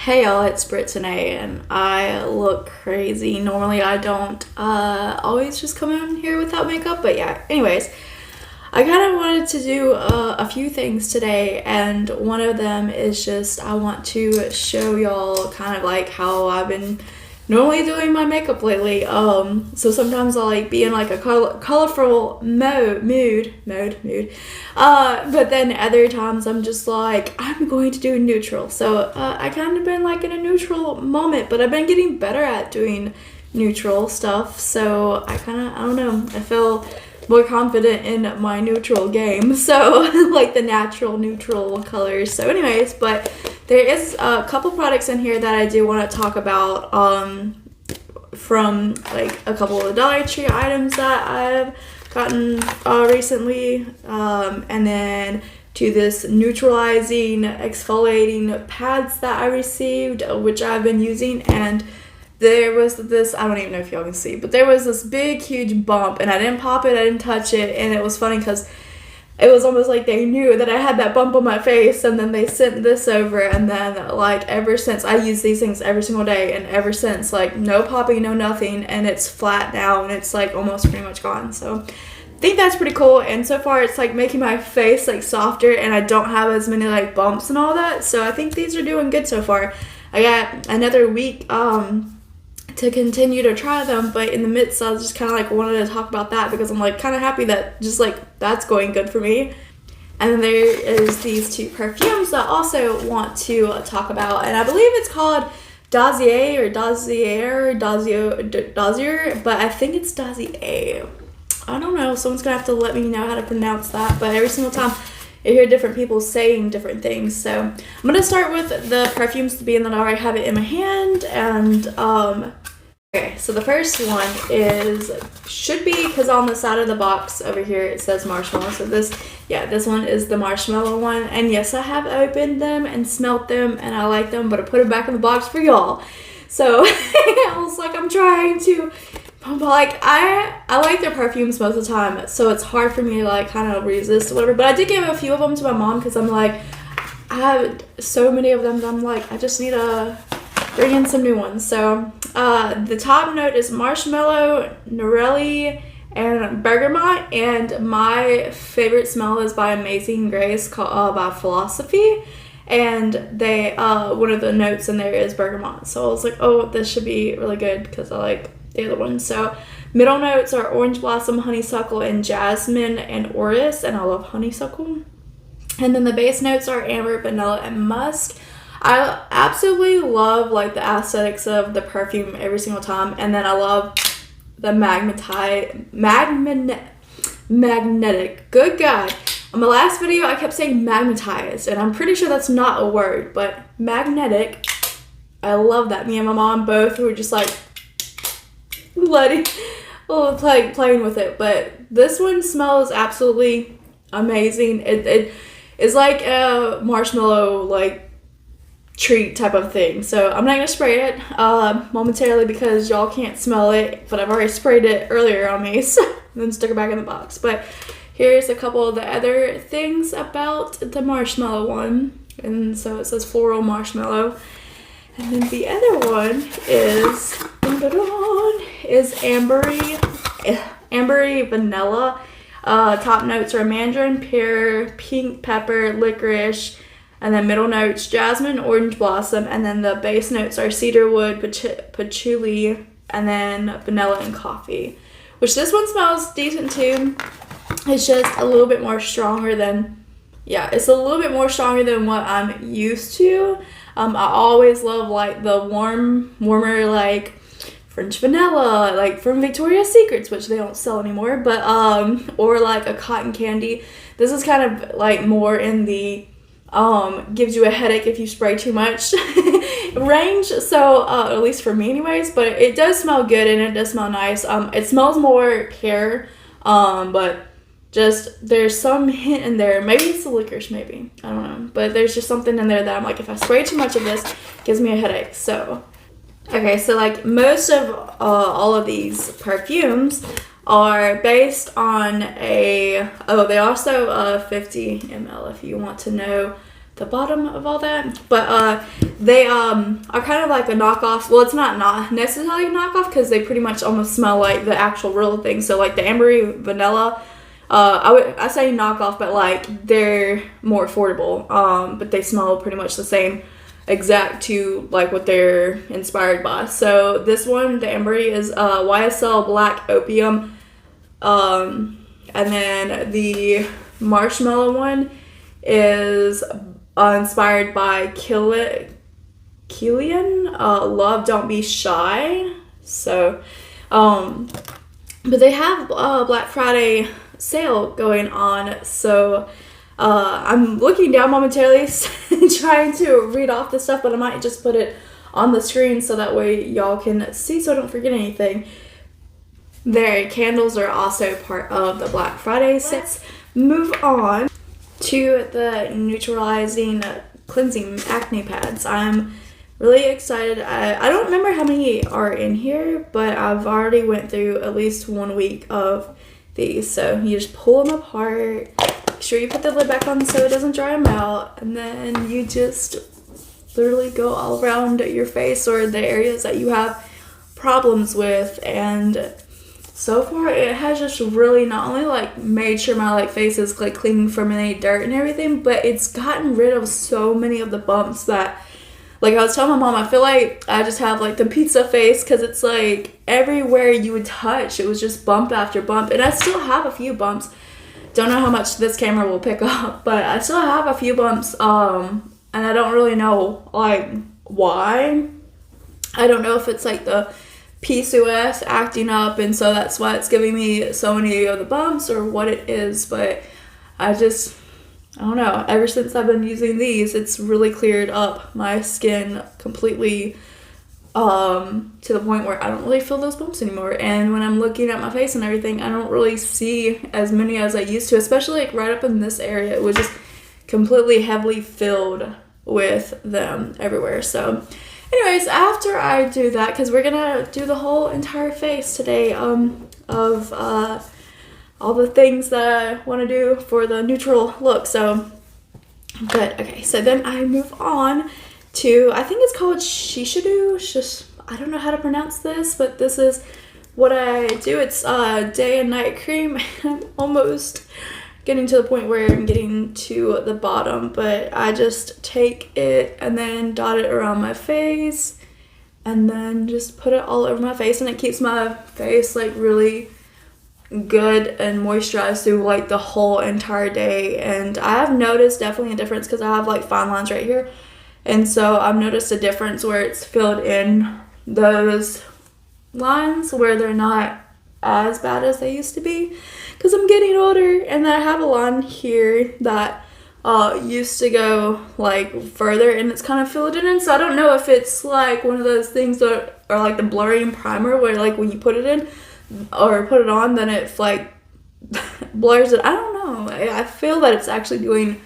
Hey y'all, it's Brittany and I look crazy. Normally I don't always just come in here without makeup, but yeah, anyways, I kind of wanted to do a few things today, and one of them is just I want to show y'all kind of like how I've been normally doing my makeup lately. So sometimes I'll like be in like a colorful mood. But then other times I'm just like, I'm going to do neutral. So I kind of been like in a neutral moment, but I've been getting better at doing neutral stuff. So I don't know, I feel more confident in my neutral game. So like the natural neutral colors. So anyways, but there is a couple products in here that I do want to talk about from like a couple of the Dollar Tree items that I've gotten recently, and then to this neutralizing exfoliating pads that I received, which I've been using. And there was this, I don't even know if y'all can see, but there was this big huge bump, and I didn't pop it, I didn't touch it, and it was funny because it was almost like they knew that I had that bump on my face, and then they sent this over, and then like ever since, I use these things every single day, and ever since, like no popping, no nothing, and it's flat now, and it's like almost pretty much gone. So I think that's pretty cool, and so far it's like making my face like softer, and I don't have as many like bumps and all that, so I think these are doing good so far. I got another week to continue to try them, but in the midst I was just kind of like wanted to talk about that because I'm like kind of happy that just like that's going good for me. And then there is these two perfumes that I also want to talk about, and I believe it's called Dossier, but I think it's Dossier. I don't know, someone's gonna have to let me know how to pronounce that, but every single time I hear different people saying different things. So I'm gonna start with the perfumes, being that I already have it in my hand. And okay, so the first one should be, because on the side of the box over here it says marshmallow, so this one is the marshmallow one. And yes, I have opened them and smelt them and I like them, but I put them back in the box for y'all. So I was like, I'm trying to, but like I like their perfumes most of the time, so it's hard for me to like kind of resist or whatever. But I did give a few of them to my mom because I'm like, I have so many of them that I'm like, I just need to bring in some new ones. So the top note is marshmallow, neroli, and bergamot, and my favorite smell is by Amazing Grace, called by Philosophy, and they one of the notes in there is bergamot. So I was like, oh, this should be really good because I like the other one. So middle notes are orange blossom, honeysuckle, and jasmine and orris, and I love honeysuckle. And then the base notes are amber, vanilla, and musk. I absolutely love like the aesthetics of the perfume every single time, and then I love the magnetic. Good God. On my last video I kept saying magnetized, and I'm pretty sure that's not a word, but magnetic. I love that. Me and my mom both were just like playing with it, but this one smells absolutely amazing. It is like a marshmallow like treat type of thing. So I'm not gonna spray it momentarily because y'all can't smell it, but I've already sprayed it earlier on me, so then stuck it back in the box. But here's a couple of the other things about the marshmallow one. And so it says floral marshmallow. And then the other one is ambery vanilla. Top notes are mandarin, pear, pink pepper, licorice, and then middle notes jasmine, orange blossom, and then the base notes are cedarwood, patchouli, and then vanilla and coffee. Which this one smells decent too. It's just a little bit more stronger than, it's a little bit more stronger than what I'm used to. I always love like the warmer like French vanilla, like from Victoria's Secrets, which they don't sell anymore, but or like a cotton candy. This is kind of like more in the gives you a headache if you spray too much range, so at least for me anyways. But it does smell good and it does smell nice. It smells more pear, but just there's some hint in there, maybe it's the licorice, maybe, I don't know, but there's just something in there that I'm like, if I spray too much of this, it gives me a headache. So okay, so like most of all of these perfumes are based on they also 50 ml if you want to know the bottom of all that. But they are kind of like a knockoff. Well, it's not necessarily a knockoff because they pretty much almost smell like the actual real thing. So like the ambery vanilla, I say knockoff, but like they're more affordable. But they smell pretty much the same exact to like what they're inspired by. So this one, the ambery, is YSL Black Opium. And then the marshmallow one is inspired by Killian, Love Don't Be Shy. So, but they have a Black Friday sale going on. So, I'm looking down momentarily trying to read off the stuff, but I might just put it on the screen so that way y'all can see so I don't forget anything. Their candles are also part of the Black Friday sale. Let's move on to the neutralizing cleansing acne pads. I'm really excited. I don't remember how many are in here, but I've already went through at least 1 week of these. So you just pull them apart, make sure you put the lid back on so it doesn't dry them out, and then you just literally go all around your face or the areas that you have problems with. And so far it has just really not only like made sure my like face is like clean from any dirt and everything, but it's gotten rid of so many of the bumps that, like I was telling my mom, I feel like I just have like the pizza face because it's like everywhere you would touch it was just bump after bump. And I still have a few bumps. Don't know how much this camera will pick up, but I still have a few bumps, and I don't really know like why. I don't know if it's like the PCOS acting up and so that's why it's giving me so many of the bumps or what it is, but I don't know, ever since I've been using these, it's really cleared up my skin completely, to the point where I don't really feel those bumps anymore. And when I'm looking at my face and everything, I don't really see as many as I used to, especially like right up in this area. It was just completely heavily filled with them everywhere. So anyways, after I do that, because we're gonna do the whole entire face today, of all the things that I want to do for the neutral look. So, but okay, so then I move on to, I think it's called Shishadu. I don't know how to pronounce this, but this is what I do. It's day and night cream. I'm almost getting to the point where I'm getting to the bottom, but I just take it and then dot it around my face and then just put it all over my face, and it keeps my face like really good and moisturized through like the whole entire day. And I have noticed definitely a difference because I have like fine lines right here, and so I've noticed a difference where it's filled in those lines where they're not as bad as they used to be because I'm getting older. And then I have a line here that used to go like further and it's kind of filled in, so I don't know if it's like one of those things that are like the blurring primer where like when you put it in or put it on then it like blurs it. I don't know, I feel that it's actually doing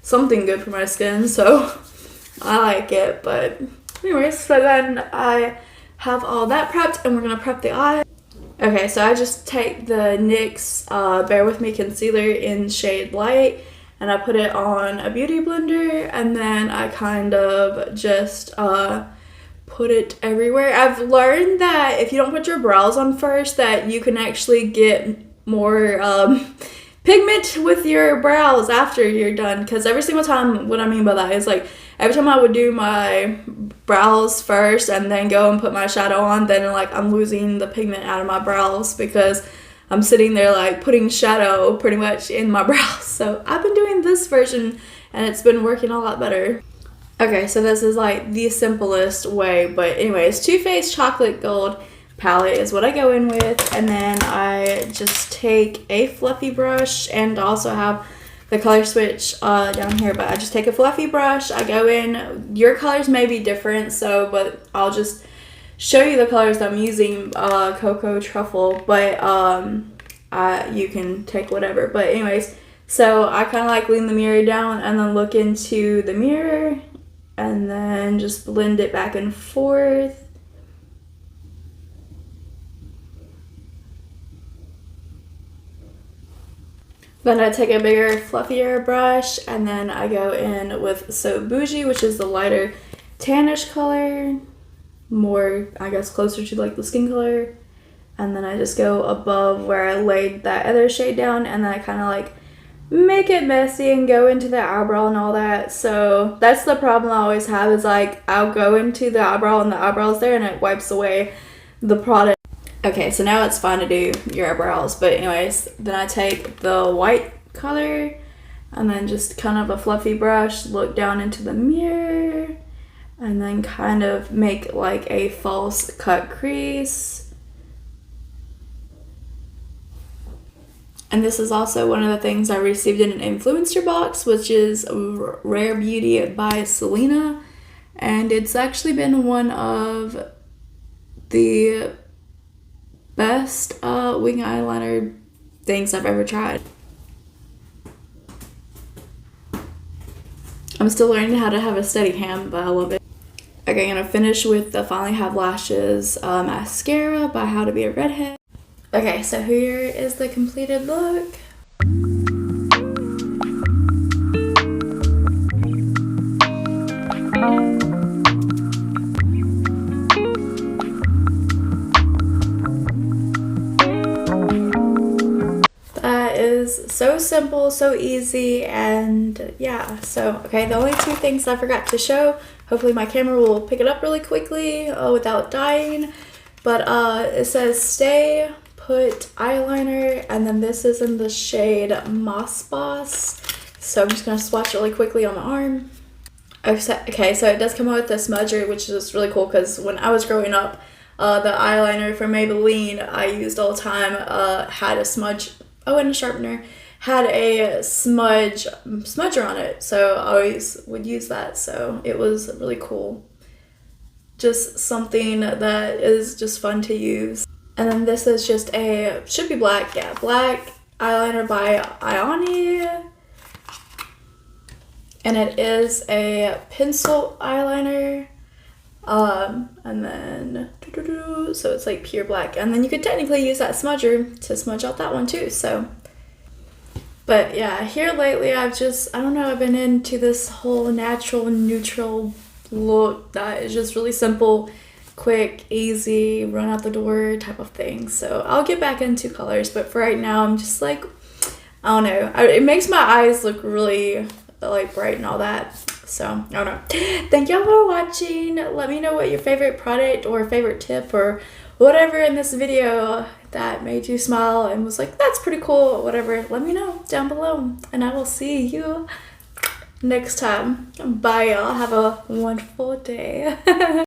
something good for my skin, so I like it. But anyways, so then I have all that prepped and we're gonna prep the eye. Okay, so I just take the NYX Bear With Me concealer in shade light and I put it on a beauty blender, and then I kind of just put it everywhere. I've learned that if you don't put your brows on first, that you can actually get more pigment with your brows after you're done. Because every single time, what I mean by that is like every time I would do my brows first and then go and put my shadow on, then like I'm losing the pigment out of my brows because I'm sitting there like putting shadow pretty much in my brows. So I've been doing this version and it's been working a lot better. Okay, so this is like the simplest way, but anyways, Too Faced Chocolate Gold palette is what I go in with, and then I just take a fluffy brush and also have the color switch down here, but I just take a fluffy brush, I go in, your colors may be different, so, but I'll just show you the colors that I'm using, Cocoa Truffle, but you can take whatever, but anyways, so I kind of like lean the mirror down and then look into the mirror and then just blend it back and forth. Then I take a bigger, fluffier brush, and then I go in with So Bougie, which is the lighter tannish color, more, I guess, closer to like the skin color. And then I just go above where I laid that other shade down, and then I kind of like make it messy and go into the eyebrow and all that. So that's the problem I always have, is like I'll go into the eyebrow and the eyebrow's there and it wipes away the product. Okay, so now it's fine to do your eyebrows, but anyways, then I take the white color and then just kind of a fluffy brush, look down into the mirror, and then kind of make like a false cut crease. And this is also one of the things I received in an influencer box, which is Rare Beauty by Selena. And it's actually been one of the best wing eyeliner things I've ever tried. I'm still learning how to have a steady hand, but I love it. Okay, I'm gonna finish with the Finally Have Lashes mascara by How to Be a Redhead. Okay, so here is the completed look. That is so simple, so easy, and yeah, so okay, the only two things I forgot to show, hopefully my camera will pick it up really quickly without dying, but it says Stay Put eyeliner, and then this is in the shade Moss Boss, so I'm just going to swatch really quickly on my arm. Okay, so it does come out with a smudger, which is really cool, because when I was growing up, the eyeliner from Maybelline I used all the time had a smudge, and a sharpener, had a smudger on it, so I always would use that, so it was really cool. Just something that is just fun to use. And then this is just a, should be black, yeah, black eyeliner by Ioni. And it is a pencil eyeliner. And then, so it's like pure black. And then you could technically use that smudger to smudge out that one too, so. But yeah, here lately I've just, I don't know, I've been into this whole natural, neutral look that is just really simple, quick, easy, run out the door type of thing. So I'll get back into colors, but for right now I'm just like, I don't know, it makes my eyes look really like bright and all that, so I don't know. Thank y'all for watching. Let me know what your favorite product or favorite tip or whatever in this video that made you smile and was like, that's pretty cool, or whatever. Let me know down below, and I will see you next time. Bye y'all, have a wonderful day.